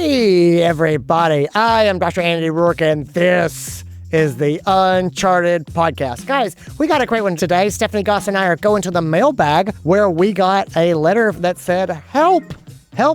Hey, everybody. I am Dr. Andy Roark, and this is the Uncharted Podcast. Guys, we got a great one today. Stephanie Goss and I are going to the mailbag where we got a letter that said, help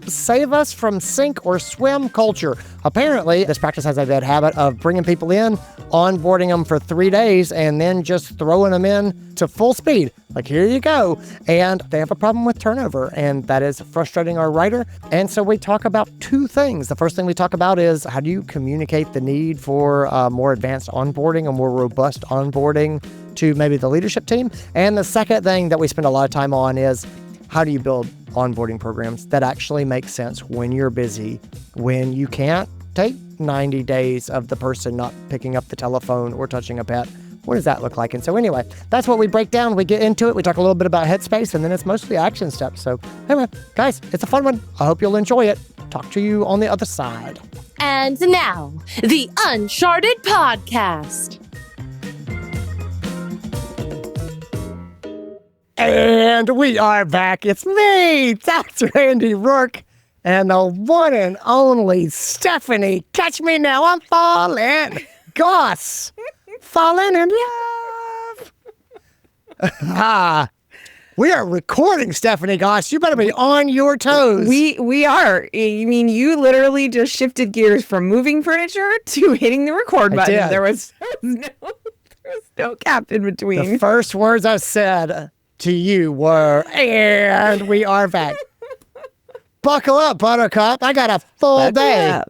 save us from sink or swim culture. Apparently, this practice has a bad habit of bringing people in, onboarding them for 3 days, and then just throwing them in to full speed. Like, here you go. And they have a problem with turnover, and that is frustrating our writer. And so we talk about two things. The first thing we talk about is how do you communicate the need for more advanced onboarding, a more robust onboarding to maybe the leadership team. And the second thing that we spend a lot of time on is how do you build onboarding programs that actually make sense when you're busy, when you can't take 90 days of the person not picking up the telephone or touching a pet. What does that look like? And so anyway, that's what we break down. We get into it. We talk a little bit about headspace, and then it's mostly action steps. So anyway, guys, it's a fun one. I hope you'll enjoy it. Talk to you on the other side. And now, the Uncharted Podcast. And we are back. It's me, Dr. Andy Roark, and the one and only Stephanie. Catch me now, I'm falling. Goss. Falling in love. We are recording, Stephanie Goss. You better be on your toes. We are. I mean, you literally just shifted gears from moving furniture to hitting the record button. Did. There was no gap in between. The first words I said to you were, and we are back. Buckle up, Buttercup. I got a full day.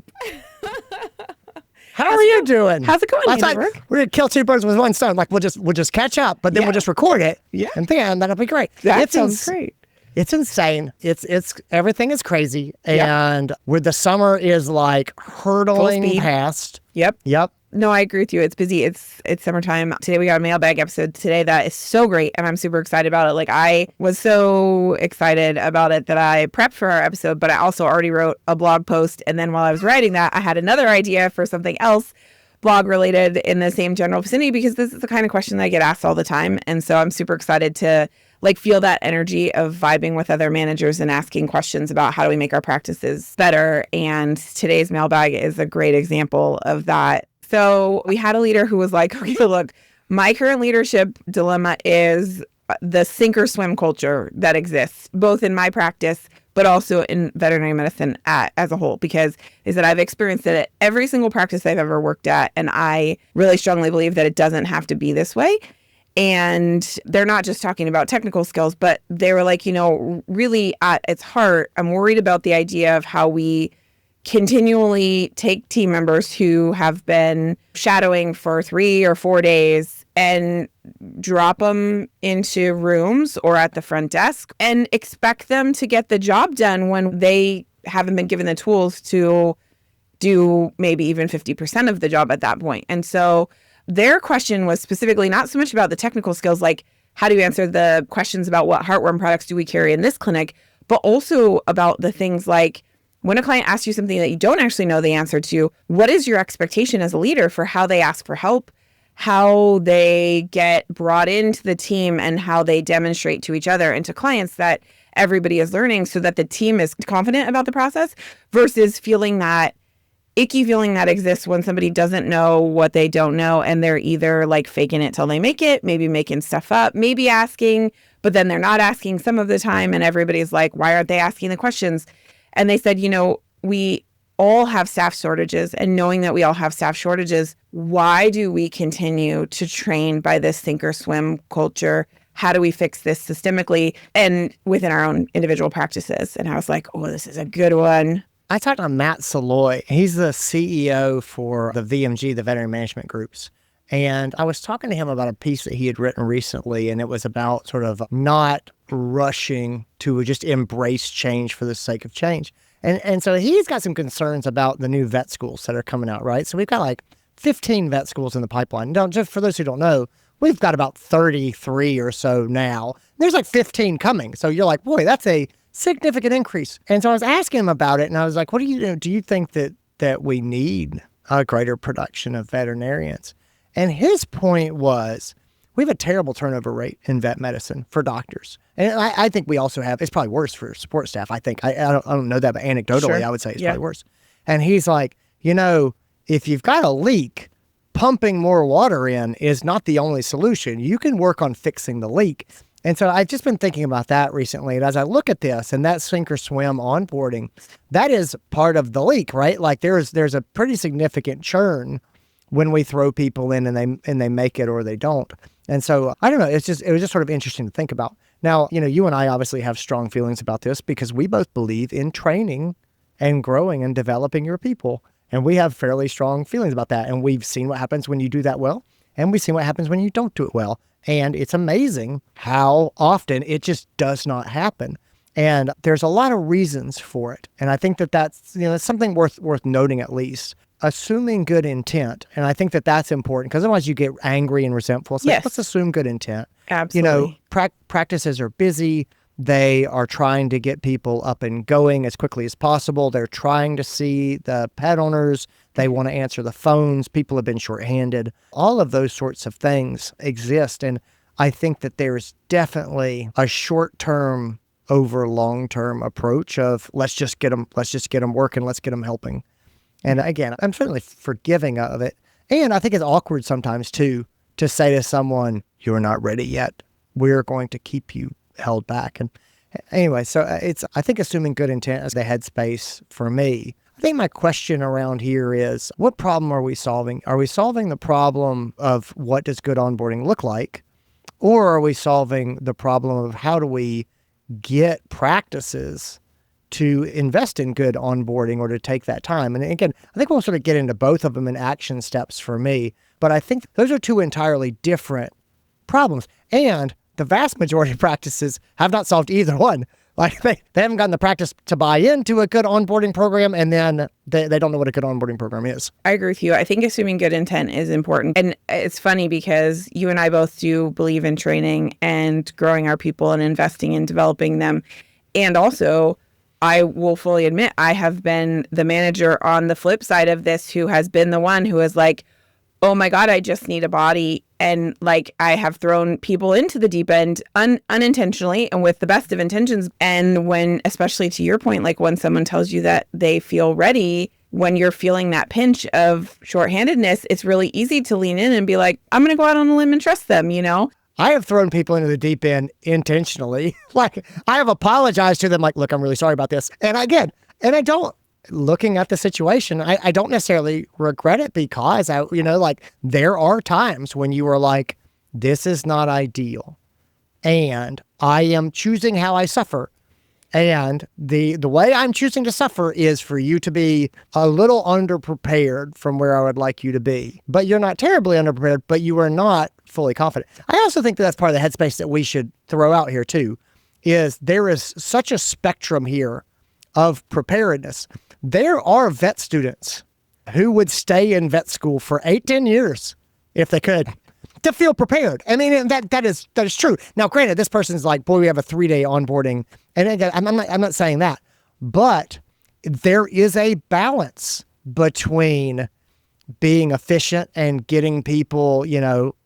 How are you doing? How's it going, I thought Roark? we're gonna kill two birds with one stone. Like we'll just catch up, but then we'll just record it. Yeah. And then that'll be great. That sounds great. It's insane. It's everything is crazy. And where the summer is like hurtling past. Yep. Yep. No, I agree with you. It's busy. It's summertime. Today we got a mailbag episode today that is so great, and I'm super excited about it. Like, I was so excited about it that I prepped for our episode, but I also already wrote a blog post. And then while I was writing that, I had another idea for something else blog related in the same general vicinity, because this is the kind of question that I get asked all the time. And so I'm super excited to feel that energy of vibing with other managers and asking questions about how do we make our practices better. And today's mailbag is a great example of that. So we had a leader who was like, okay, look, my current leadership dilemma is the sink or swim culture that exists, both in my practice, but also in veterinary medicine as a whole, because is that I've experienced it at every single practice I've ever worked at. And I really strongly believe that it doesn't have to be this way. And they're not just talking about technical skills, but they were like, really at its heart, I'm worried about the idea of how we continually take team members who have been shadowing for 3 or 4 days and drop them into rooms or at the front desk and expect them to get the job done when they haven't been given the tools to do maybe even 50% of the job at that point. And so their question was specifically not so much about the technical skills, like how do you answer the questions about what heartworm products do we carry in this clinic, but also about the things like, when a client asks you something that you don't actually know the answer to, what is your expectation as a leader for how they ask for help, how they get brought into the team, and how they demonstrate to each other and to clients that everybody is learning so that the team is confident about the process, versus feeling that icky feeling that exists when somebody doesn't know what they don't know and they're either like faking it till they make it, maybe making stuff up, maybe asking, but then they're not asking some of the time, and everybody's like, why aren't they asking the questions? And they said, we all have staff shortages, and knowing that we all have staff shortages, why do we continue to train by this sink or swim culture? How do we fix this systemically and within our own individual practices? And I was like, oh, this is a good one. I talked to Matt Saloy. He's the CEO for the VMG, the Veterinary Management Groups. And I was talking to him about a piece that he had written recently, and it was about sort of not rushing to just embrace change for the sake of change. And so he's got some concerns about the new vet schools that are coming out, right? So we've got like 15 vet schools in the pipeline. Now, just for those who don't know, we've got about 33 or so now. There's like 15 coming. So you're like, boy, that's a significant increase. And so I was asking him about it, and I was like, what do you think that we need a greater production of veterinarians? And his point was, we have a terrible turnover rate in vet medicine for doctors. And I think we also have, it's probably worse for support staff. I think, I don't know that, but anecdotally, Sure. I would say it's Yeah. probably worse. And he's like, if you've got a leak, pumping more water in is not the only solution. You can work on fixing the leak. And so I've just been thinking about that recently. And as I look at this and that sink or swim onboarding, that is part of the leak, right? Like there's a pretty significant churn when we throw people in and they make it or they don't. And so I don't know. It was just sort of interesting to think about. Now, you and I obviously have strong feelings about this because we both believe in training and growing and developing your people. And we have fairly strong feelings about that. And we've seen what happens when you do that well. And we've seen what happens when you don't do it well. And it's amazing how often it just does not happen. And there's a lot of reasons for it. And I think that's something worth noting at least. Assuming good intent. And I think that's important because otherwise you get angry and resentful. So let's assume good intent. Absolutely. Practices are busy. They are trying to get people up and going as quickly as possible. They're trying to see the pet owners. They want to answer the phones. People have been shorthanded. All of those sorts of things exist. And I think that there's definitely a short-term over long-term approach of let's just get them working. Let's get them helping. And again, I'm certainly forgiving of it. And I think it's awkward sometimes too, to say to someone, you're not ready yet. We're going to keep you held back. And anyway, so I think assuming good intent is the headspace for me. I think my question around here is, what problem are we solving? Are we solving the problem of what does good onboarding look like? Or are we solving the problem of how do we get practices to invest in good onboarding or to take that time? And again, I think we'll sort of get into both of them in action steps for me, but I think those are two entirely different problems. And the vast majority of practices have not solved either one. Like they haven't gotten the practice to buy into a good onboarding program, and then they don't know what a good onboarding program is. I agree with you. I think assuming good intent is important. And it's funny because you and I both do believe in training and growing our people and investing in developing them. And also, I will fully admit, I have been the manager on the flip side of this who has been the one who is like, oh my God, I just need a body. And like I have thrown people into the deep end unintentionally and with the best of intentions. And when, especially to your point, like when someone tells you that they feel ready, when you're feeling that pinch of shorthandedness, it's really easy to lean in and be like, I'm going to go out on a limb and trust them, I have thrown people into the deep end intentionally. Like I have apologized to them like, look, I'm really sorry about this. And again, I don't, looking at the situation, I don't necessarily regret it because there are times when you are like, this is not ideal. And I am choosing how I suffer. And the way I'm choosing to suffer is for you to be a little underprepared from where I would like you to be. But you're not terribly underprepared, but you are not fully confident. I also think that's part of the headspace that we should throw out here too, is there is such a spectrum here of preparedness. There are vet students who would stay in vet school for 8-10 years if they could to feel prepared. I mean, that is true. Now, granted, this person's like, boy, we have a 3-day onboarding. And again, I'm not saying that, but there is a balance between being efficient and getting people,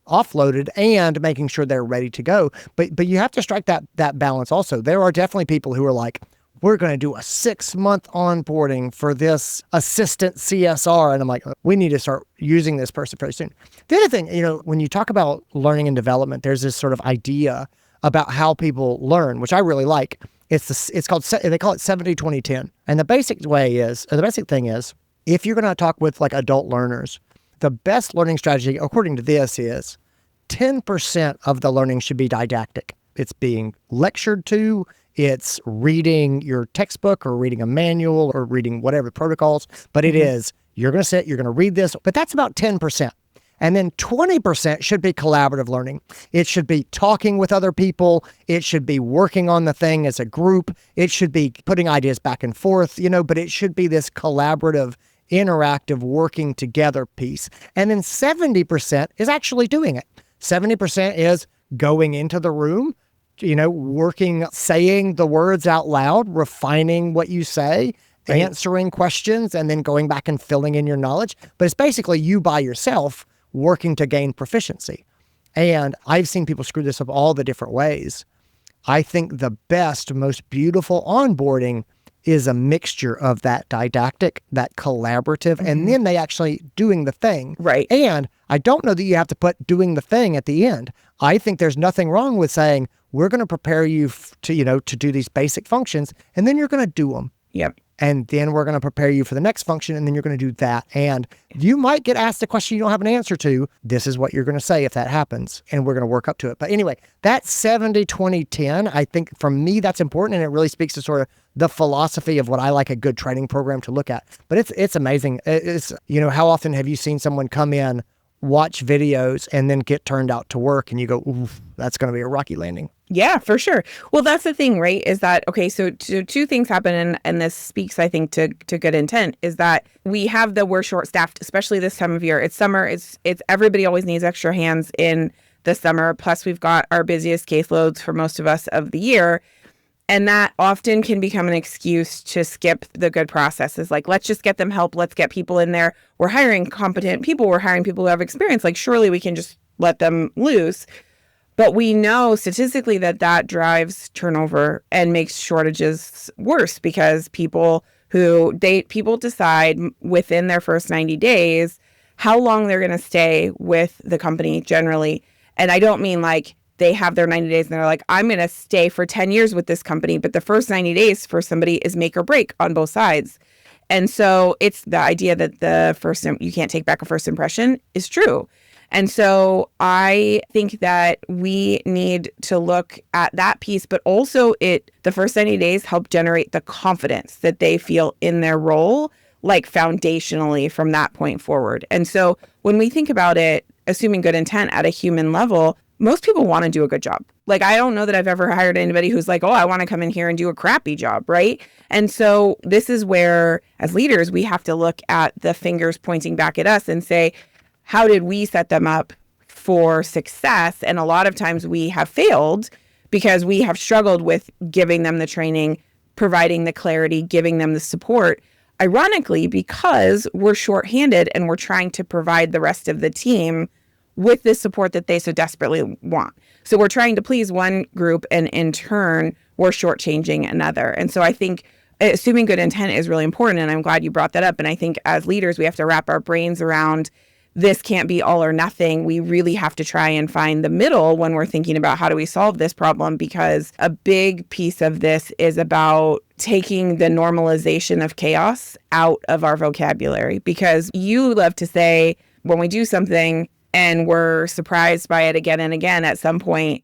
offloaded and making sure they're ready to go. But you have to strike that balance also. There are definitely people who are like, we're going to do a 6-month onboarding for this assistant CSR. And I'm like, we need to start using this person very soon. The other thing, when you talk about learning and development, there's this sort of idea about how people learn, which I really like. They call it 70-20-10. And the basic thing is, if you're going to talk with like adult learners, the best learning strategy, according to this, is 10% of the learning should be didactic. It's being lectured to, it's reading your textbook or reading a manual or reading whatever protocols, but it is, you're going to sit, you're going to read this, but that's about 10%. And then 20% should be collaborative learning. It should be talking with other people. It should be working on the thing as a group. It should be putting ideas back and forth, but it should be this collaborative, interactive, working together piece. And then 70% is actually doing it. 70% is going into the room, working, saying the words out loud, refining what you say, answering questions, and then going back and filling in your knowledge. But it's basically you by yourself working to gain proficiency. And I've seen people screw this up all the different ways. I think the best, most beautiful onboarding is a mixture of that didactic, that collaborative, and then they actually doing the thing. Right. And I don't know that you have to put doing the thing at the end. I think there's nothing wrong with saying, we're going to prepare you to do these basic functions, and then you're going to do them. Yep. And then we're going to prepare you for the next function, and then you're going to do that. And you might get asked a question you don't have an answer to. This is what you're going to say if that happens, and we're going to work up to it. But anyway, that 70-20-10, I think for me, that's important, and it really speaks to sort of the philosophy of what I like a good training program to look at. But it's amazing. It's, how often have you seen someone come in, watch videos, and then get turned out to work, and you go, oof, that's going to be a rocky landing. Yeah, for sure. Well, that's the thing, right? Is that, okay, so two things happen, and this speaks, I think, to good intent, is that we're short-staffed, especially this time of year. It's summer. It's everybody always needs extra hands in the summer. Plus, we've got our busiest caseloads for most of us of the year. And that often can become an excuse to skip the good processes. Like, let's just get them help. Let's get people in there. We're hiring competent people. We're hiring people who have experience. Like, surely we can just let them loose. But we know statistically that drives turnover and makes shortages worse, because people decide within their first 90 days how long they're going to stay with the company generally. And I don't mean like they have their 90 days and they're like, I'm going to stay for 10 years with this company. But the first 90 days for somebody is make or break on both sides. And so it's the idea that you can't take back a first impression is true. And so I think that we need to look at that piece, but also the first 90 days help generate the confidence that they feel in their role, like foundationally from that point forward. And so when we think about it, assuming good intent at a human level, most people want to do a good job. Like, I don't know that I've ever hired anybody who's like, oh, I want to come in here and do a crappy job, right? And so this is where, as leaders, we have to look at the fingers pointing back at us and say, how did we set them up for success? And a lot of times we have failed because we have struggled with giving them the training, providing the clarity, giving them the support. Ironically, because we're shorthanded and we're trying to provide the rest of the team with the support that they so desperately want. So we're trying to please one group, and in turn, we're shortchanging another. And so I think assuming good intent is really important, and I'm glad you brought that up. And I think as leaders, we have to wrap our brains around this can't be all or nothing. We really have to try and find the middle when we're thinking about how do we solve this problem, because a big piece of this is about taking the normalization of chaos out of our vocabulary. Because you love to say when we do something and we're surprised by it again and again, at some point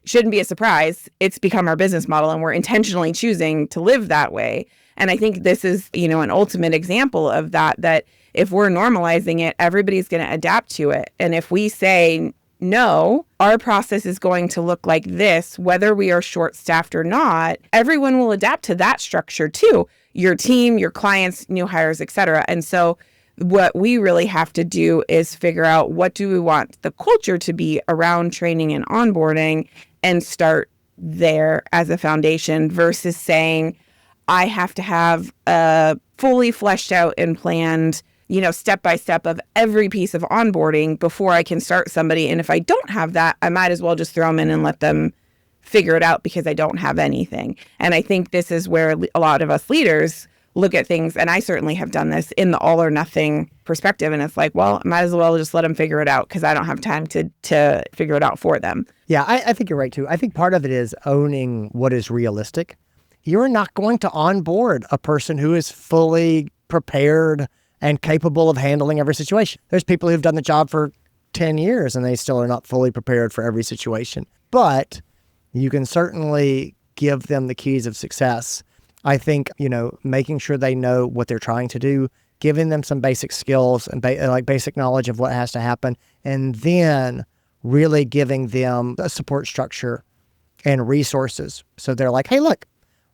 shouldn't be a surprise. It's become our business model, and we're intentionally choosing to live that way. And I think this is, an ultimate example of that if we're normalizing it, everybody's going to adapt to it. And if we say, no, our process is going to look like this, whether we are short-staffed or not, everyone will adapt to that structure too. Your team, your clients, new hires, et cetera. And so what we really have to do is figure out, what do we want the culture to be around training and onboarding, and start there as a foundation, versus saying, I have to have a fully fleshed out and planned, step by step of every piece of onboarding before I can start somebody. And if I don't have that, I might as well just throw them in and let them figure it out, because I don't have anything. And I think this is where a lot of us leaders look at things, and I certainly have done this, in the all or nothing perspective. And it's like, well, I might as well just let them figure it out, because I don't have time to figure it out for them. Yeah, I think you're right too. I think part of it is owning what is realistic. You're not going to onboard a person who is fully prepared and capable of handling every situation. There's people who've done the job for 10 years and they still are not fully prepared for every situation. But you can certainly give them the keys of success. I think, making sure they know what they're trying to do, giving them some basic skills and basic knowledge of what has to happen, and then really giving them a support structure and resources. So they're like, hey, look,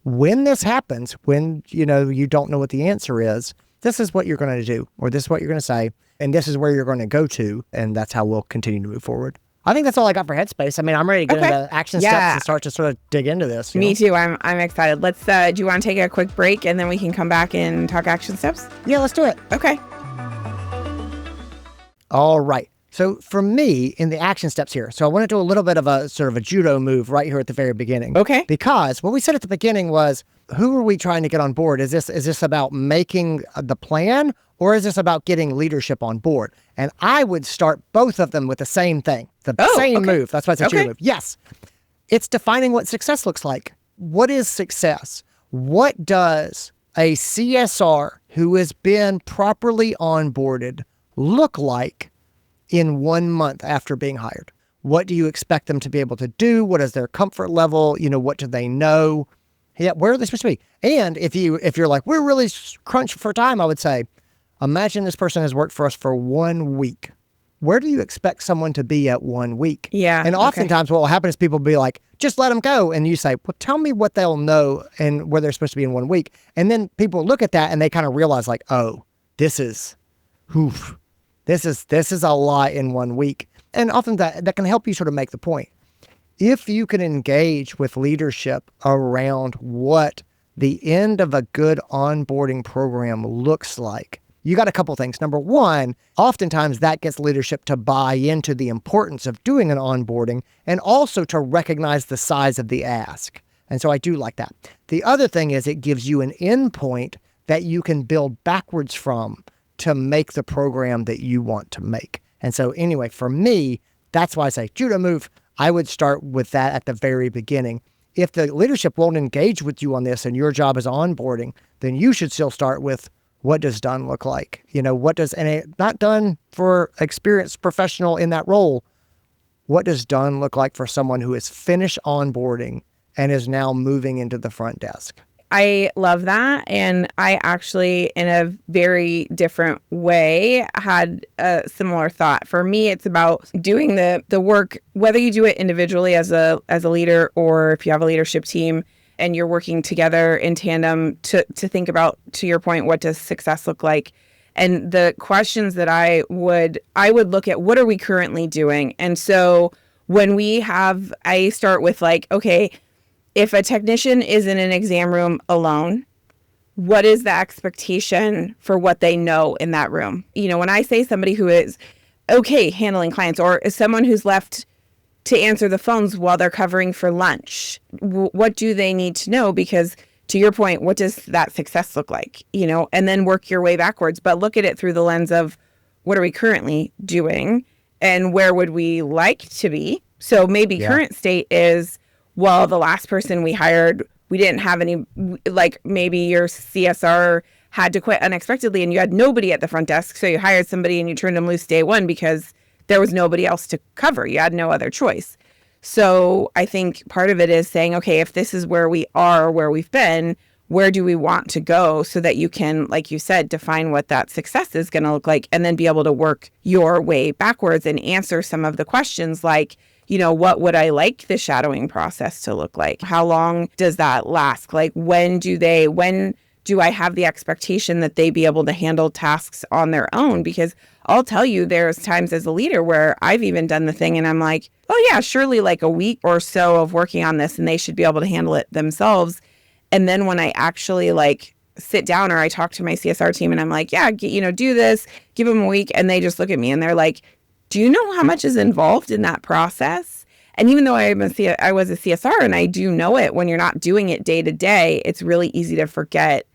when this happens, when, you don't know what the answer is, this is what you're going to do, or this is what you're going to say, and this is where you're going to go to, and that's how we'll continue to move forward. I think that's all I got for Headspace. I mean, I'm ready to get into action steps and start to sort of dig into this. Me too. I'm excited. Let's, do you want to take a quick break, and then we can come back and talk action steps? Yeah, let's do it. Okay. All right. So for me, in the action steps here, so I want to do a little bit of a sort of a judo move right here at the very beginning. Okay. Because what we said at the beginning was, who are we trying to get on board? Is this about making the plan, or is this about getting leadership on board? And I would start both of them with the same thing, the same move. That's why it's a cheer move. Yes. It's defining what success looks like. What is success? What does a CSR who has been properly onboarded look like in 1 month after being hired? What do you expect them to be able to do? What is their comfort level? What do they know? Yeah, where are they supposed to be? And if you're like, we're really crunched for time, I would say, imagine this person has worked for us for 1 week. Where do you expect someone to be at 1 week? Yeah. And oftentimes what will happen is people will be like, just let them go. And you say, well, tell me what they'll know and where they're supposed to be in 1 week. And then people look at that and they kind of realize like, oh, this is a lot in 1 week. And often that can help you sort of make the point. If you can engage with leadership around what the end of a good onboarding program looks like, you got a couple things. Number one, oftentimes that gets leadership to buy into the importance of doing an onboarding and also to recognize the size of the ask. And so I do like that. The other thing is it gives you an endpoint that you can build backwards from to make the program that you want to make. And so anyway, for me, that's why I say judo move. I would start with that at the very beginning. If the leadership won't engage with you on this and your job is onboarding, then you should still start with what does done look like? Not done for experienced professional in that role. What does done look like for someone who is finished onboarding and is now moving into the front desk? I love that. And I actually, in a very different way, had a similar thought. For me, it's about doing the work, whether you do it individually as a leader or if you have a leadership team and you're working together in tandem to think about, to your point, what does success look like? And the questions that I would look at, what are we currently doing? And so when I start with like, okay, if a technician is in an exam room alone, what is the expectation for what they know in that room? When I say somebody who is okay handling clients or is someone who's left to answer the phones while they're covering for lunch, what do they need to know? Because to your point, what does that success look like? And then work your way backwards, but look at it through the lens of what are we currently doing and where would we like to be? So maybe current state is, well, the last person we hired, we didn't have any, like maybe your CSR had to quit unexpectedly and you had nobody at the front desk. So you hired somebody and you turned them loose day one because there was nobody else to cover. You had no other choice. So I think part of it is saying, okay, if this is where we are, where we've been, where do we want to go so that you can, like you said, define what that success is going to look like and then be able to work your way backwards and answer some of the questions like, what would I like the shadowing process to look like? How long does that last? Like, when do I have the expectation that they be able to handle tasks on their own? Because I'll tell you, there's times as a leader where I've even done the thing and I'm like, oh yeah, surely like a week or so of working on this and they should be able to handle it themselves. And then when I actually like sit down or I talk to my CSR team and I'm like, yeah, do this, give them a week. And they just look at me and they're like, do you know how much is involved in that process? And even though I was a CSR and I do know it, when you're not doing it day to day, it's really easy to forget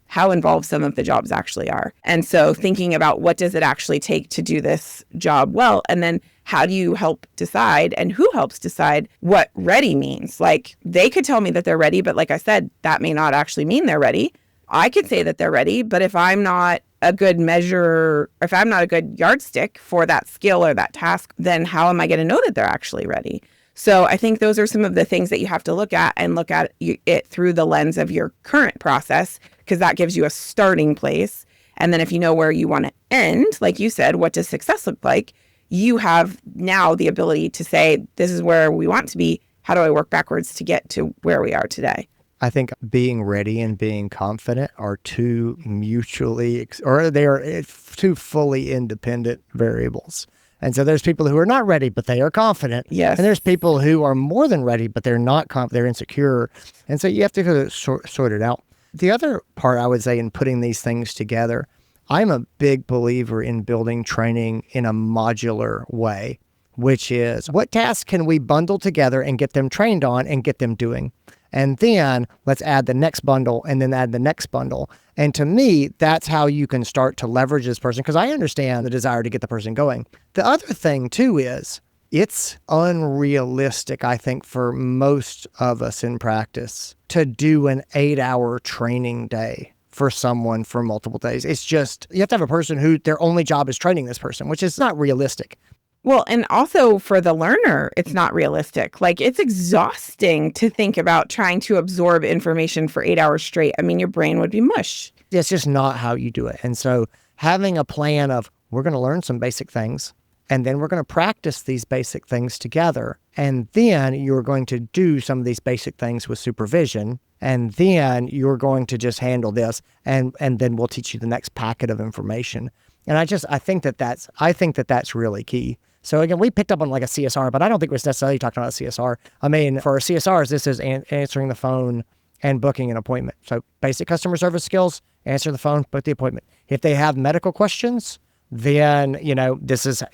how involved some of the jobs actually are. And so thinking about what does it actually take to do this job well, and then how do you help decide and who helps decide what ready means? Like they could tell me that they're ready, but like I said, that may not actually mean they're ready. I could say that they're ready, but if I'm not a good measure, if I'm not a good yardstick for that skill or that task, then how am I going to know that they're actually ready? So I think those are some of the things that you have to look at and look at it through the lens of your current process, because that gives you a starting place. And then if you know where you want to end, like you said, what does success look like? You have now the ability to say, this is where we want to be. How do I work backwards to get to where we are today? I think being ready and being confident are two they are two fully independent variables. And so there's people who are not ready, but they are confident. Yes. And there's people who are more than ready, but they're not confident, they're insecure. And so you have to sort it out. The other part I would say in putting these things together, I'm a big believer in building training in a modular way, which is what tasks can we bundle together and get them trained on and get them doing? And then let's add the next bundle and then add the next bundle. And to me, that's how you can start to leverage this person, because I understand the desire to get the person going. The other thing too is it's unrealistic, I think, for most of us in practice to do an 8-hour training day for someone for multiple days. It's just, you have to have a person who their only job is training this person, which is not realistic. Well, and also for the learner, it's not realistic. Like, it's exhausting to think about trying to absorb information for 8 hours straight. I mean, your brain would be mush. It's just not how you do it. And so having a plan of, we're going to learn some basic things, and then we're going to practice these basic things together. And then you're going to do some of these basic things with supervision. And then you're going to just handle this. And then we'll teach you the next packet of information. And I think that that's really key. So again, we picked up on like a CSR, but I don't think we're necessarily talking about CSR. I mean, for our CSRs, this is answering the phone and booking an appointment. So basic customer service skills, answer the phone, book the appointment. If they have medical questions, then, this is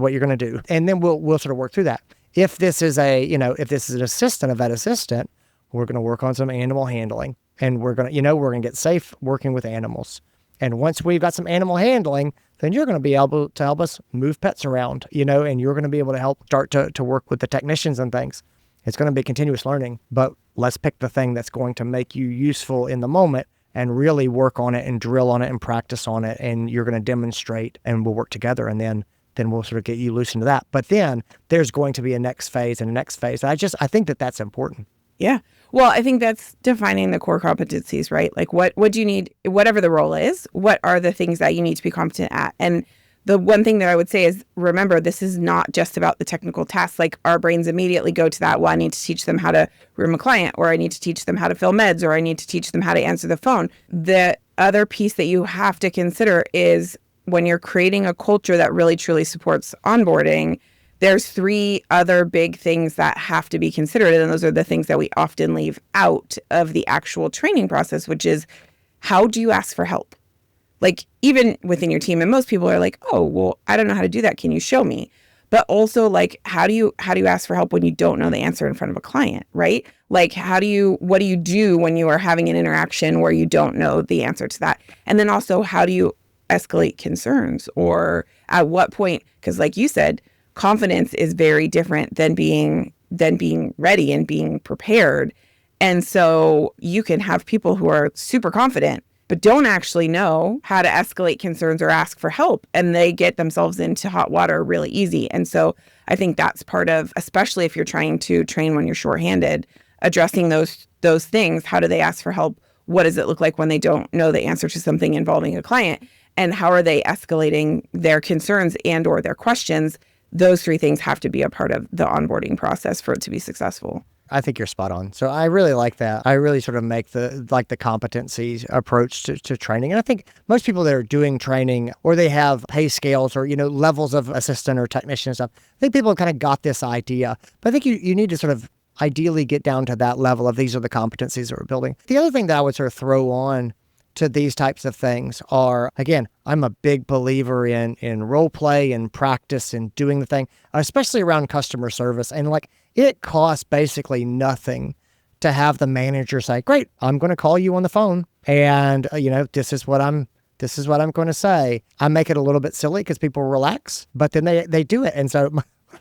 what you're going to do. And then we'll sort of work through that. If this is if this is an assistant, a vet assistant, we're going to work on some animal handling, and we're going to get safe working with animals. And once we've got some animal handling, then you're going to be able to help us move pets around, and you're going to be able to help start to work with the technicians and things. It's going to be continuous learning, but let's pick the thing that's going to make you useful in the moment and really work on it and drill on it and practice on it. And you're going to demonstrate, and we'll work together, and then we'll sort of get you loose into that. But then there's going to be a next phase and a next phase. I think that that's important. Yeah. Well, I think that's defining the core competencies, right? Like what do you need, whatever the role is, what are the things that you need to be competent at? And the one thing that I would say is, remember, this is not just about the technical tasks. Like, our brains immediately go to that. Well, I need to teach them how to room a client, or I need to teach them how to fill meds, or I need to teach them how to answer the phone. The other piece that you have to consider is when you're creating a culture that really truly supports onboarding, there's 3 other big things that have to be considered. And those are the things that we often leave out of the actual training process, which is, how do you ask for help? Like, even within your team, and most people are like, oh, well, I don't know how to do that. Can you show me? But also, like, how do you ask for help when you don't know the answer in front of a client, right? Like, what do you do when you are having an interaction where you don't know the answer to that? And then also, how do you escalate concerns? Or at what point, because like you said, confidence is very different than being ready and being prepared. And so you can have people who are super confident, but don't actually know how to escalate concerns or ask for help. And they get themselves into hot water really easy. And so I think that's part of, especially if you're trying to train when you're shorthanded, addressing those things. How do they ask for help? What does it look like when they don't know the answer to something involving a client? And how are they escalating their concerns and or their questions? Those 3 things have to be a part of the onboarding process for it to be successful. I think you're spot on. So I really like that. I really sort of make the competency approach to training. And I think most people that are doing training, or they have pay scales or, levels of assistant or technician and stuff, I think people have kind of got this idea. But I think you need to sort of ideally get down to that level of, these are the competencies that we're building. The other thing that I would sort of throw on to these types of things are, again, I'm a big believer in role play and practice and doing the thing, especially around customer service. And like, it costs basically nothing to have the manager say, great, I'm going to call you on the phone. And, this is what I'm going to say. I make it a little bit silly because people relax, but then they do it. And so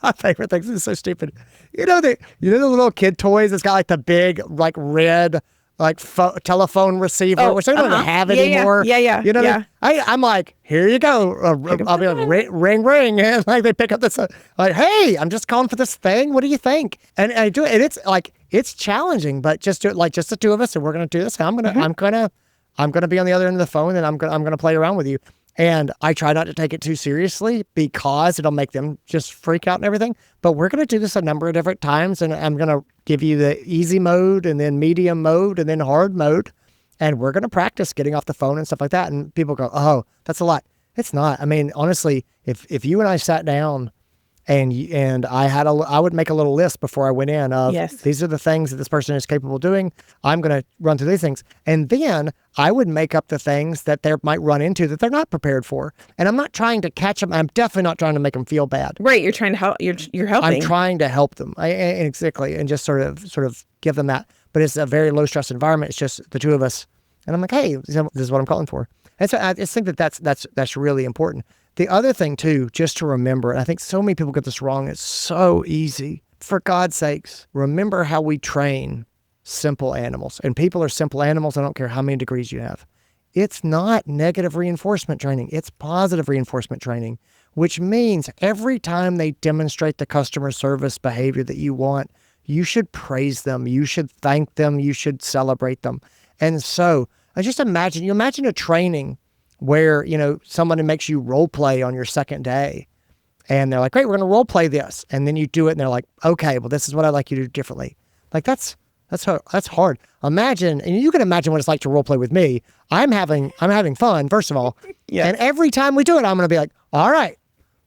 my favorite thing, this is so stupid. The little kid toys that's got like the big, like red, like telephone receiver, which I don't even have anymore. Yeah. I'm like, here you go. I'll be like, ring, ring. And like, they pick up this, like, hey, I'm just calling for this thing. What do you think? And I do it. And it's like, it's challenging, but just do it, like, just the 2 of us, and we're going to do this. And I'm going to be on the other end of the phone, and I'm going to play around with you. And I try not to take it too seriously because it'll make them just freak out and everything. But we're going to do this a number of different times, and I'm going to give you the easy mode and then medium mode and then hard mode. And we're going to practice getting off the phone and stuff like that. And people go, oh, that's a lot. It's not. I mean, honestly, if you and I sat down and I would make a little list before I went in of, yes, these are the things that this person is capable of doing. I'm going to run through these things. And then I would make up the things that they might run into that they're not prepared for. And I'm not trying to catch them. I'm definitely not trying to make them feel bad. Right. You're trying to help. You're helping. I'm trying to help them. Exactly. And just sort of give them that. but it's a very low stress environment. It's just the two of us. And I'm like, hey, this is what I'm calling for. And so I just think that's really important. The other thing too, just to remember, and I think so many people get this wrong, it's so easy. For God's sakes, remember how we train simple animals. And people are simple animals. I don't care how many degrees you have. It's not negative reinforcement training. It's positive reinforcement training, which means every time they demonstrate the customer service behavior that you want, you should praise them. You should thank them. You should celebrate them. And so I just imagine a training where, someone makes you role play on your second day and they're like, great, we're going to role play this. And then you do it and they're like, okay, well, this is what I'd like you to do differently. Like that's hard. Imagine, and you can imagine what it's like to role play with me. I'm having fun, first of all. Yes. And every time we do it, I'm going to be like, all right,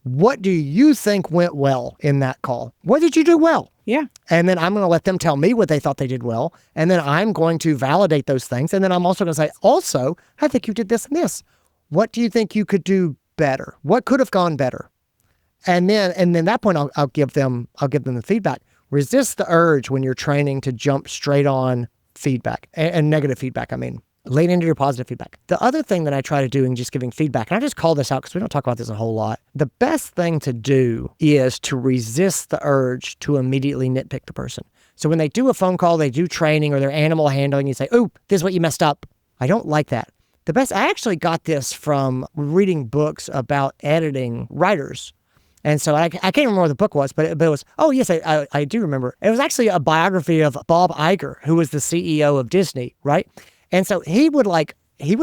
what do you think went well in that call? What did you do well? Yeah. And then I'm going to let them tell me what they thought they did well. And then I'm going to validate those things. And then I'm also going to say, also, I think you did this and this. What do you think you could do better? What could have gone better? And then at that point, I'll give them the feedback. Resist the urge when you're training to jump straight on feedback and negative feedback. I mean, lean into your positive feedback. The other thing that I try to do in just giving feedback, and I just call this out because we don't talk about this a whole lot. The best thing to do is to resist the urge to immediately nitpick the person. So when they do a phone call, they do training or their animal handling, you say, oh, this is what you messed up. I don't like that. I actually got this from reading books about editing writers. And so I can't remember what the book was, but it was, oh yes, I do remember. It was actually a biography of Bob Iger, who was the CEO of Disney, right? And so he would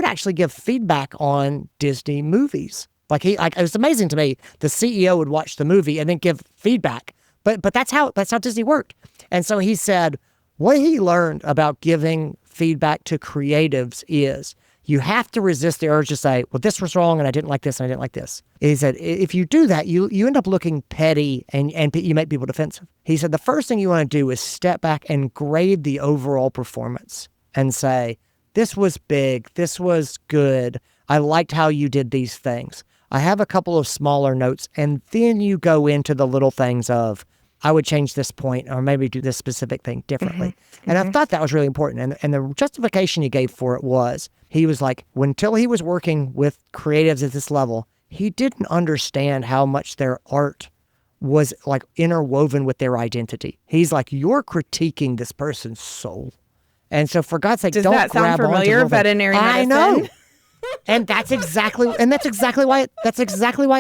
actually give feedback on Disney movies. It was amazing to me. The CEO would watch the movie and then give feedback. But that's how Disney worked. And so he said, what he learned about giving feedback to creatives is you have to resist the urge to say, well, this was wrong and I didn't like this and I didn't like this. He said, if you do that, you end up looking petty and you make people defensive. He said, the first thing you want to do is step back and grade the overall performance and say, this was big, this was good, I liked how you did these things. I have a couple of smaller notes, and then you go into the little things of, I would change this point or maybe do this specific thing differently. Mm-hmm. And I thought that was really important. And the justification he gave for it was, he was like, until he was working with creatives at this level, he didn't understand how much their art was like interwoven with their identity. He's like, you're critiquing this person's soul. And so for God's sake, don't grab that sound familiar? Veterinary medicine? I know. And that's exactly why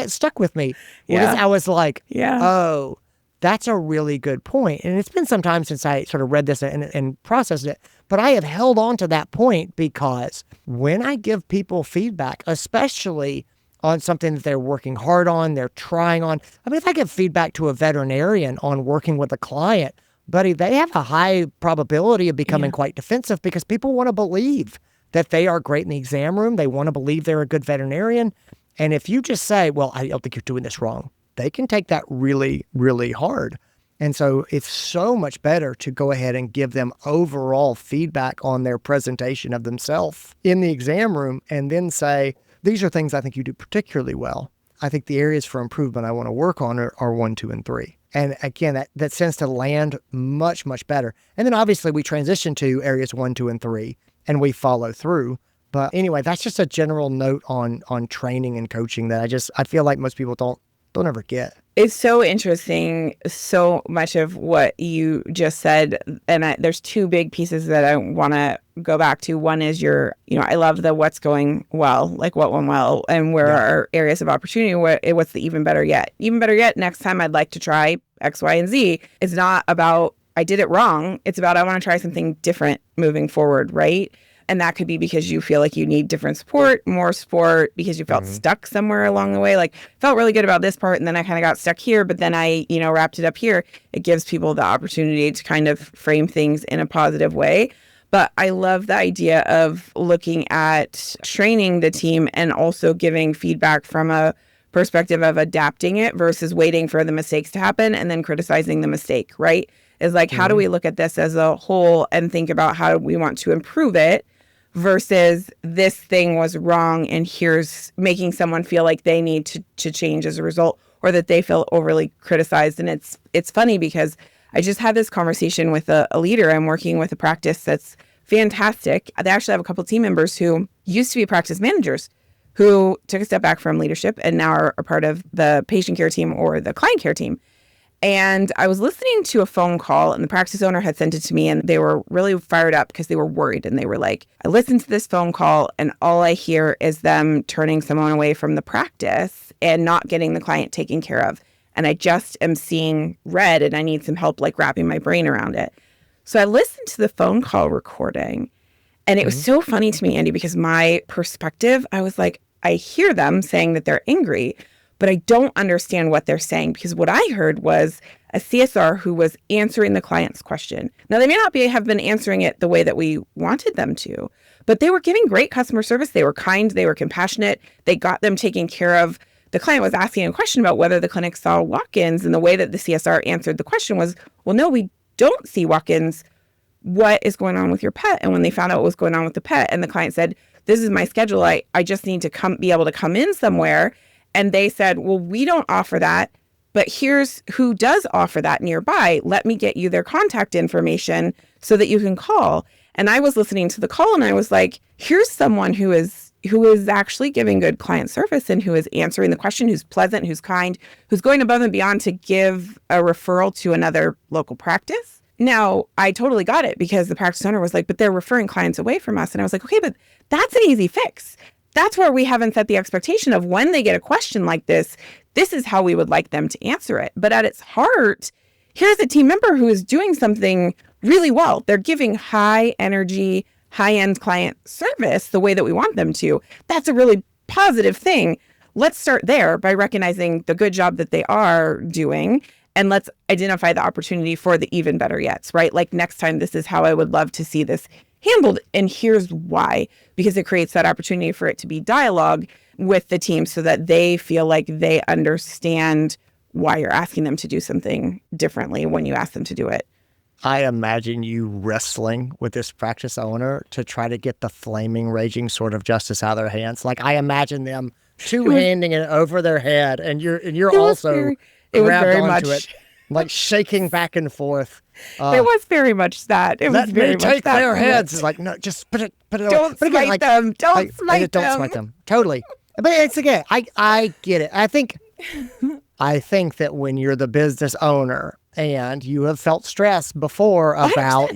it stuck with me. Yeah. I was like, yeah. Oh, that's a really good point. And it's been some time since I sort of read this and processed it, but I have held on to that point because when I give people feedback, especially on something that they're working hard on, they're trying on. I mean, if I give feedback to a veterinarian on working with a client, buddy, they have a high probability of becoming quite defensive because people want to believe that they are great in the exam room. They want to believe they're a good veterinarian. And if you just say, well, I don't think you're doing this wrong, they can take that really, really hard. And so it's so much better to go ahead and give them overall feedback on their presentation of themselves in the exam room and then say, these are things I think you do particularly well. I think the areas for improvement I want to work on are 1, 2, and 3. And again, that tends to land much, much better. And then obviously we transition to areas 1, 2, and 3, and we follow through. But anyway, that's just a general note on training and coaching that I feel like most people don't ever get. It's so interesting, so much of what you just said. And there's 2 big pieces that I want to go back to. One is I love the what's going well, like what went well, and where are areas of opportunity, what's the even better yet. Even better yet, next time I'd like to try X, Y, and Z. It's not about I did it wrong. It's about I want to try something different moving forward, right? And that could be because you feel like you need different support, more support, because you felt stuck somewhere along the way. Like, felt really good about this part, and then I kind of got stuck here, but then I, wrapped it up here. It gives people the opportunity to kind of frame things in a positive way. But I love the idea of looking at training the team and also giving feedback from a perspective of adapting it versus waiting for the mistakes to happen and then criticizing the mistake, right? Is like, how do we look at this as a whole and think about how we want to improve it? Versus this thing was wrong and here's making someone feel like they need to change as a result, or that they feel overly criticized. And it's funny because I just had this conversation with a leader. I'm working with a practice that's fantastic. They actually have a couple of team members who used to be practice managers who took a step back from leadership and now are a part of the patient care team or the client care team. And I was listening to a phone call and the practice owner had sent it to me and they were really fired up because they were worried. And they were like, I listened to this phone call and all I hear is them turning someone away from the practice and not getting the client taken care of. And I just am seeing red and I need some help like wrapping my brain around it. So I listened to the phone call recording and it was so funny to me, Andy, because my perspective, I was like, I hear them saying that they're angry, but I don't understand what they're saying because what I heard was a CSR who was answering the client's question. Now, they may not have been answering it the way that we wanted them to, but they were giving great customer service. They were kind. They were compassionate. They got them taken care of. The client was asking a question about whether the clinic saw walk-ins, and the way that the CSR answered the question was, well, no, we don't see walk-ins. What is going on with your pet? And when they found out what was going on with the pet, and the client said, this is my schedule. I just need to be able to come in somewhere. And they said, well, we don't offer that, but here's who does offer that nearby. Let me get you their contact information so that you can call. And I was listening to the call and I was like, here's someone who is actually giving good client service and who is answering the question, who's pleasant, who's kind, who's going above and beyond to give a referral to another local practice. Now, I totally got it because the practice owner was like, but they're referring clients away from us. And I was like, okay, but that's an easy fix. That's where we haven't set the expectation of when they get a question like this is how we would like them to answer it. But at its heart, here's a team member who is doing something really well. They're giving high energy, high-end client service the way that we want them to. That's a really positive thing. Let's start there by recognizing the good job that they are doing. And let's identify the opportunity for the even better yets, right? Like next time, this is how I would love to see this handled. And here's why, because it creates that opportunity for it to be dialogue with the team so that they feel like they understand why you're asking them to do something differently when you ask them to do it. I imagine you wrestling with this practice owner to try to get the flaming, raging sword of justice out of their hands. Like I imagine them two-handing it over their head, and you're also grabbed onto it, like shaking back and forth. It was very much that. It was very much that. Take their heads. It's like, no, just put it away. Don't smite them. Don't smite them. Don't smite them. Totally. But it's again, I get it. I think that when you're the business owner and you have felt stress before about,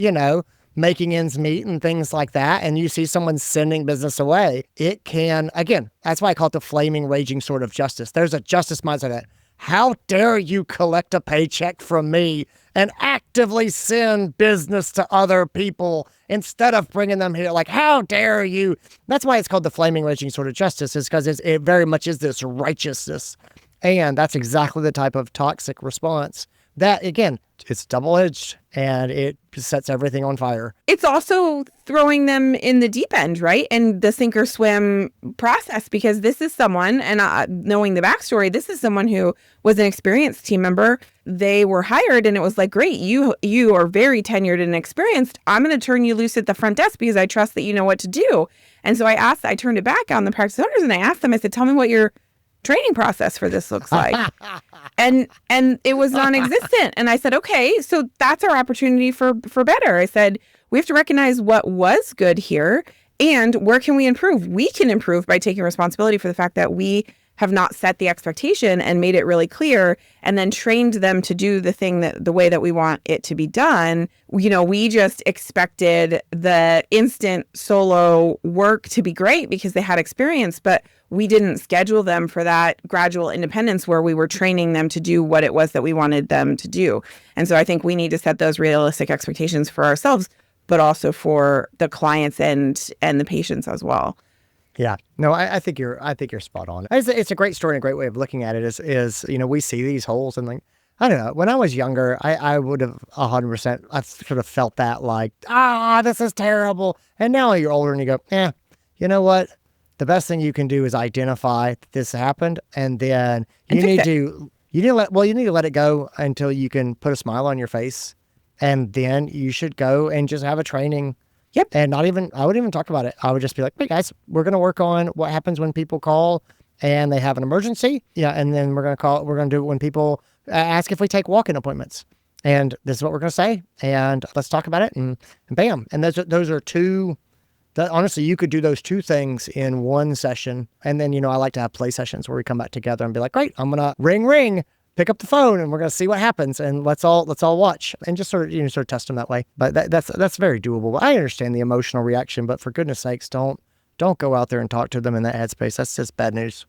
making ends meet and things like that, and you see someone sending business away, it can, again, that's why I call it the flaming, raging sword of justice. There's a justice mindset that, how dare you collect a paycheck from me and actively send business to other people instead of bringing them here? Like, how dare you? That's why it's called the flaming, raging sword of justice, is because it very much is this righteousness. And that's exactly the type of toxic response that, again, it's double-edged and it sets everything on fire. It's also throwing them in the deep end, right? And the sink or swim process, because this is someone, and knowing the backstory, this is someone who was an experienced team member. They were hired and it was like, great, you are very tenured and experienced. I'm going to turn you loose at the front desk because I trust that you know what to do. And so I turned it back on the practice owners and I asked them, I said, tell me what your training process for this looks like. and it was non-existent. And I said, okay, so that's our opportunity for better. I said, we have to recognize what was good here and where can we improve? We can improve by taking responsibility for the fact that we have not set the expectation and made it really clear and then trained them to do the thing the way that we want it to be done. We just expected the instant solo work to be great because they had experience, but we didn't schedule them for that gradual independence where we were training them to do what it was that we wanted them to do. And so I think we need to set those realistic expectations for ourselves, but also for the clients and the patients as well. Yeah, no, I think you're spot on. It's a great story and a great way of looking at it is we see these holes and like, I don't know, when I was younger, I would have 100%, I sort of felt that like, this is terrible. And now you're older and you go, you know what? The best thing you can do is identify that this happened, and then you need to let it go until you can put a smile on your face, and then you should go and just have a training. Yep. And I wouldn't even talk about it. I would just be like, hey guys, we're going to work on what happens when people call and they have an emergency. Yeah. And then we're going to do it when people ask if we take walk-in appointments. And this is what we're going to say. And let's talk about it. And bam. And those are two. Honestly, you could do those two things in one session. And then, I like to have play sessions where we come back together and be like, great, I'm going to ring, pick up the phone, and we're going to see what happens. And let's all watch and just sort of test them that way. But that's very doable. I understand the emotional reaction, but for goodness sakes, don't go out there and talk to them in that headspace. That's just bad news.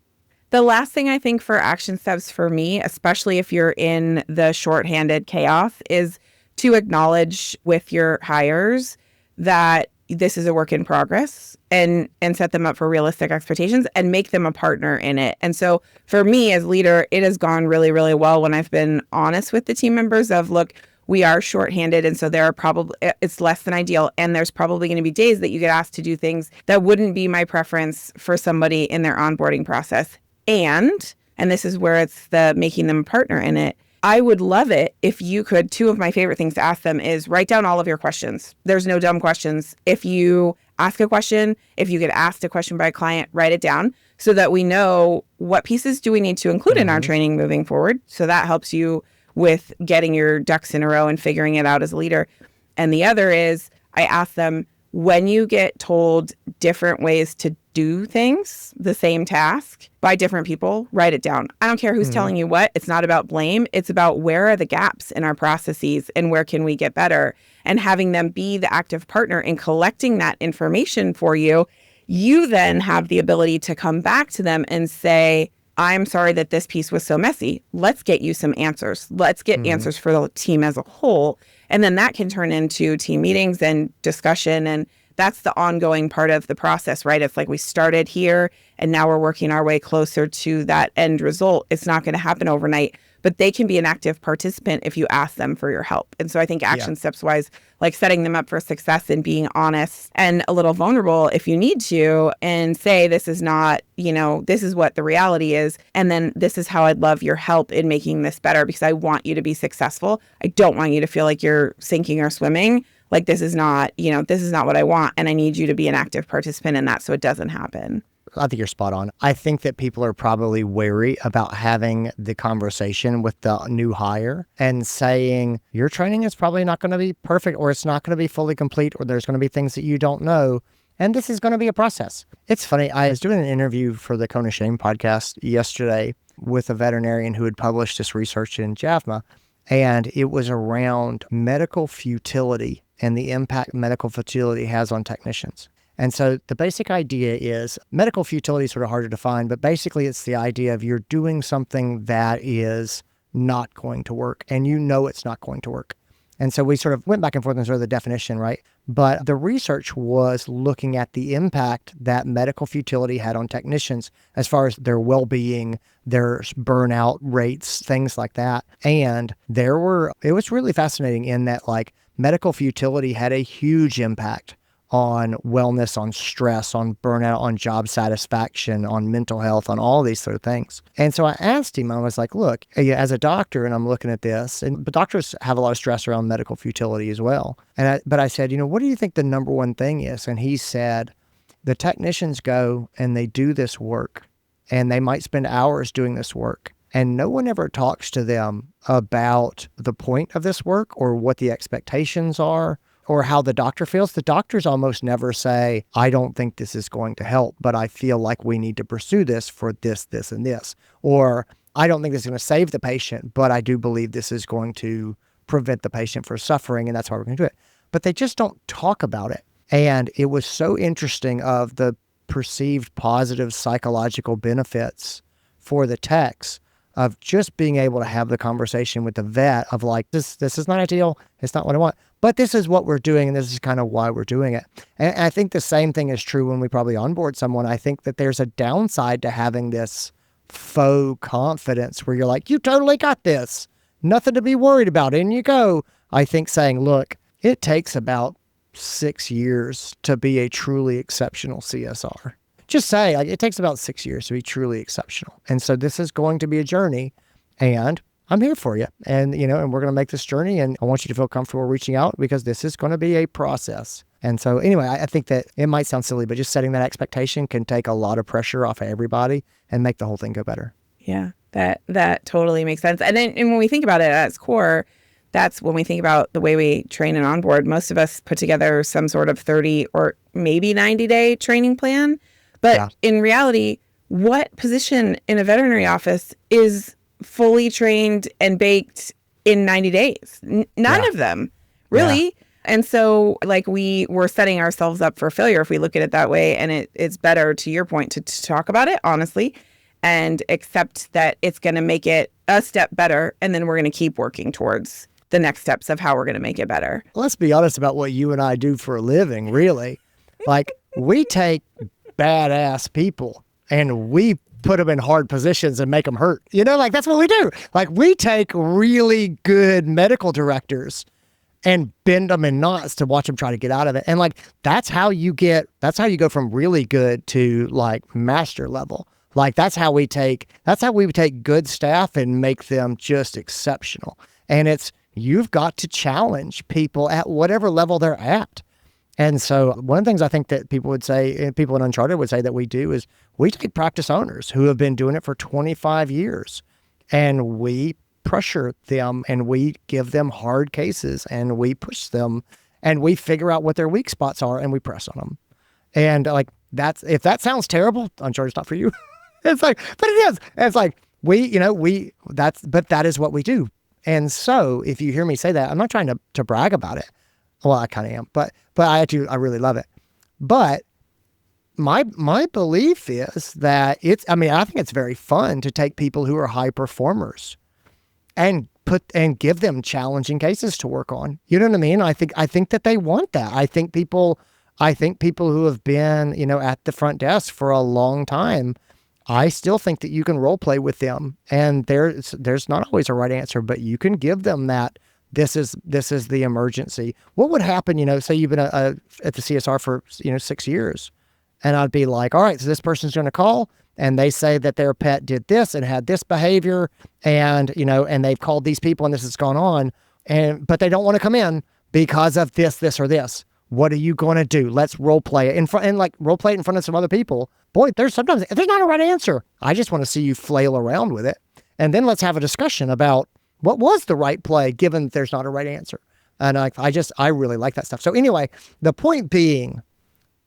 The last thing I think for action steps for me, especially if you're in the shorthanded chaos, is to acknowledge with your hires that this is a work in progress and set them up for realistic expectations and make them a partner in it. And so for me as leader, it has gone really, really well when I've been honest with the team members of, look, we are shorthanded. And so it's less than ideal. And there's probably going to be days that you get asked to do things that wouldn't be my preference for somebody in their onboarding process. And this is where it's the making them a partner in it. I would love it if you could, two of my favorite things to ask them is write down all of your questions. There's no dumb questions. If you ask a question, if you get asked a question by a client, write it down so that we know what pieces do we need to include in our training moving forward. So that helps you with getting your ducks in a row and figuring it out as a leader. And the other is I ask them, when you get told different ways to do things, the same task by different people, write it down. I don't care who's telling you what. It's not about blame. It's about where are the gaps in our processes and where can we get better, and having them be the active partner in collecting that information for you. You then have the ability to come back to them and say, I'm sorry that this piece was so messy. Let's get you some answers. Let's get answers for the team as a whole. And then that can turn into team meetings and discussion. And that's the ongoing part of the process, right? It's like we started here and now we're working our way closer to that end result. It's not going to happen overnight, but they can be an active participant if you ask them for your help. And so I think action steps wise, like setting them up for success and being honest and a little vulnerable if you need to, and say, this is not, this is what the reality is. And then this is how I'd love your help in making this better because I want you to be successful. I don't want you to feel like you're sinking or swimming. Like this is not what I want. And I need you to be an active participant in that so it doesn't happen. I think you're spot on. I think that people are probably wary about having the conversation with the new hire and saying, your training is probably not going to be perfect, or it's not going to be fully complete, or there's going to be things that you don't know. And this is going to be a process. It's funny. I was doing an interview for the Cone of Shame podcast yesterday with a veterinarian who had published this research in JAVMA. And it was around medical futility and the impact medical futility has on technicians. And so the basic idea is medical futility is sort of hard to define, but basically it's the idea of you're doing something that is not going to work and it's not going to work. And so we sort of went back and forth on sort of the definition, right? But the research was looking at the impact that medical futility had on technicians as far as their well-being, their burnout rates, things like that. And it was really fascinating in that like medical futility had a huge impact on wellness, on stress, on burnout, on job satisfaction, on mental health, on all these sort of things. And so I asked him, I was like, look, as a doctor, and I'm looking at this, but doctors have a lot of stress around medical futility as well. But I said, what do you think the number one thing is? And he said, the technicians go and they do this work, and they might spend hours doing this work, and no one ever talks to them about the point of this work or what the expectations are, or how the doctor feels. The doctors almost never say, I don't think this is going to help, but I feel like we need to pursue this for this, this, and this. Or I don't think this is going to save the patient, but I do believe this is going to prevent the patient from suffering, and that's why we're going to do it. But they just don't talk about it. And it was so interesting of the perceived positive psychological benefits for the techs of just being able to have the conversation with the vet of like, this is not ideal. It's not what I want, but this is what we're doing. And this is kind of why we're doing it. And I think the same thing is true when we probably onboard someone. I think that there's a downside to having this faux confidence where you're like, you totally got this. Nothing to be worried about. In you go. I think saying, look, it takes about 6 years to be a truly exceptional CSR. Just say, it takes about 6 years to be truly exceptional. And so this is going to be a journey, and I'm here for you. And, and we're going to make this journey, and I want you to feel comfortable reaching out because this is going to be a process. And so anyway, I think that it might sound silly, but just setting that expectation can take a lot of pressure off of everybody and make the whole thing go better. Yeah, that totally makes sense. And then when we think about it at its core, that's when we think about the way we train and onboard. Most of us put together some sort of 30 or maybe 90-day training plan. But in reality, what position in a veterinary office is fully trained and baked in 90 days? None of them, really. Yeah. And so like we're setting ourselves up for failure if we look at it that way. And it's better, to your point, to talk about it honestly and accept that it's going to make it a step better. And then we're going to keep working towards the next steps of how we're going to make it better. Let's be honest about what you and I do for a living, really. Like, we take badass people and we put them in hard positions and make them hurt. You know, like, that's what we do. Like, we take really good medical directors and bend them in knots to watch them try to get out of it. And like, that's how you go from really good to like master level. Like, that's how we take good staff and make them just exceptional. And you've got to challenge people at whatever level they're at. And so one of the things I think that people in Uncharted would say that we do is we take practice owners who have been doing it for 25 years and we pressure them and we give them hard cases and we push them and we figure out what their weak spots are and we press on them. And like, if that sounds terrible, Uncharted's not for you. It's like, but it is. And it's like, but that is what we do. And so if you hear me say that, I'm not trying to brag about it. Well, I kind of am, but I really love it. But my belief is that I think it's very fun to take people who are high performers and give them challenging cases to work on. You know what I mean? I think that they want that. I think people who have been, at the front desk for a long time, I still think that you can role play with them, and there's not always a right answer, but you can give them that. This is the emergency. What would happen, say you've been at the CSR for 6 years, and I'd be like, all right, so this person's going to call, and they say that their pet did this and had this behavior, and and they've called these people, and this has gone on, but they don't want to come in because of this or this. What are you going to do? Let's role play it in front of some other people. Boy, there's not a right answer. I just want to see you flail around with it. And then let's have a discussion about what was the right play, given that there's not a right answer. And I really like that stuff. So anyway, the point being,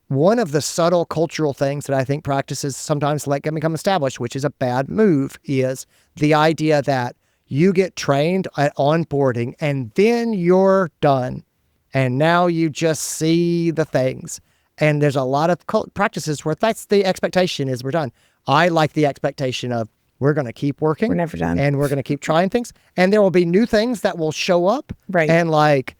one of the subtle cultural things that I think practices sometimes let them become established, which is a bad move, is the idea that you get trained at onboarding and then you're done. And now you just see the things. And there's a lot of practices where that's the expectation is we're done. I like the expectation of we're going to keep working. We're never done. And we're going to keep trying things. And there will be new things that will show up. Right. And like,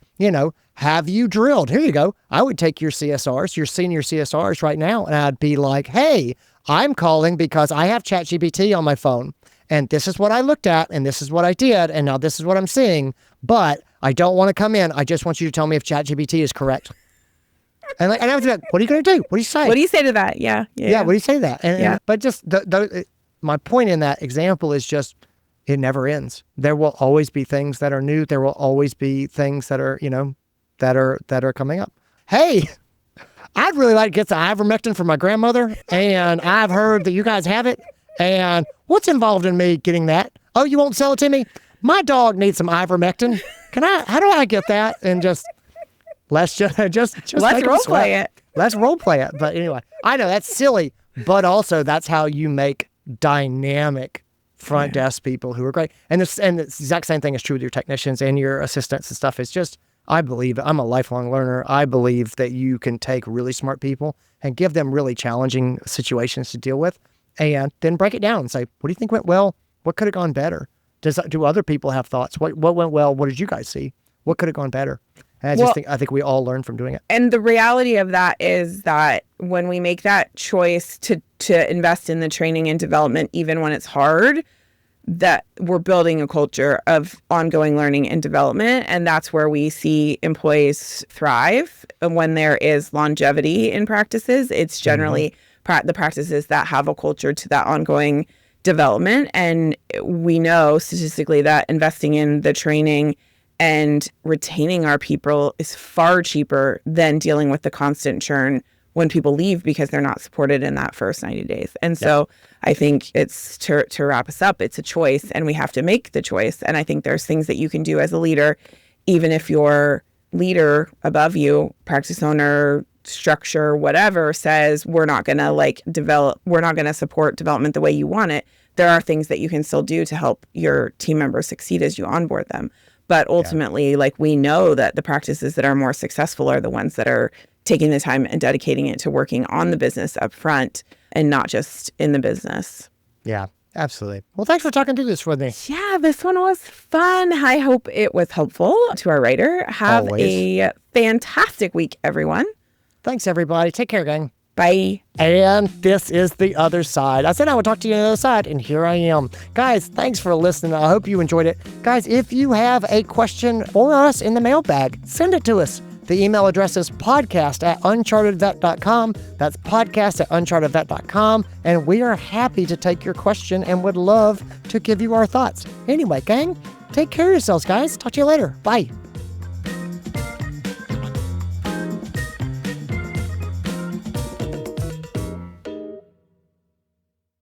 have you drilled? Here you go. I would take your CSRs, your senior CSRs right now. And I'd be like, hey, I'm calling because I have ChatGPT on my phone. And this is what I looked at. And this is what I did. And now this is what I'm seeing. But I don't want to come in. I just want you to tell me if ChatGPT is correct. And I was like, what are you going to do? What do you say? What do you say to that? Yeah. What do you say to that? But just my point in that example is just, it never ends. There will always be things that are new. There will always be things that are, that are coming up. Hey, I'd really like to get the ivermectin from my grandmother. And I've heard that you guys have it. And what's involved in me getting that? Oh, you won't sell it to me? My dog needs some ivermectin. How do I get that? And let's role play it. Let's role play it. But anyway, I know that's silly, but also that's how you make dynamic front desk people who are great. And the exact same thing is true with your technicians and your assistants and stuff. It's just, I believe, I'm a lifelong learner. I believe that you can take really smart people and give them really challenging situations to deal with and then break it down and say, what do you think went well? What could have gone better? Do other people have thoughts? What went well? What did you guys see? What could have gone better? And I think we all learn from doing it. And the reality of that is that when we make that choice to invest in the training and development, even when it's hard, that we're building a culture of ongoing learning and development. And that's where we see employees thrive. And when there is longevity in practices, it's generally the practices that have a culture to that ongoing development. And we know statistically that investing in the training and retaining our people is far cheaper than dealing with the constant churn when people leave because they're not supported in that first 90 days. And so I think it's to wrap us up, it's a choice and we have to make the choice. And I think there's things that you can do as a leader, even if your leader above you, practice owner, structure, whatever, says we're not going to we're not going to support development the way you want it. There are things that you can still do to help your team members succeed as you onboard them. But ultimately, we know that the practices that are more successful are the ones that are taking the time and dedicating it to working on the business up front and not just in the business. Yeah, absolutely. Well, thanks for talking through this with me. Yeah, this one was fun. I hope it was helpful to our writer. Have a fantastic week, everyone. Thanks, everybody. Take care, gang. Bye. And this is The Other Side. I said I would talk to you on the other side, and here I am. Guys, thanks for listening. I hope you enjoyed it. Guys, if you have a question for us in the mailbag, send it to us. The email address is podcast@unchartedvet.com. That's podcast@unchartedvet.com. And we are happy to take your question and would love to give you our thoughts. Anyway, gang, take care of yourselves, guys. Talk to you later. Bye.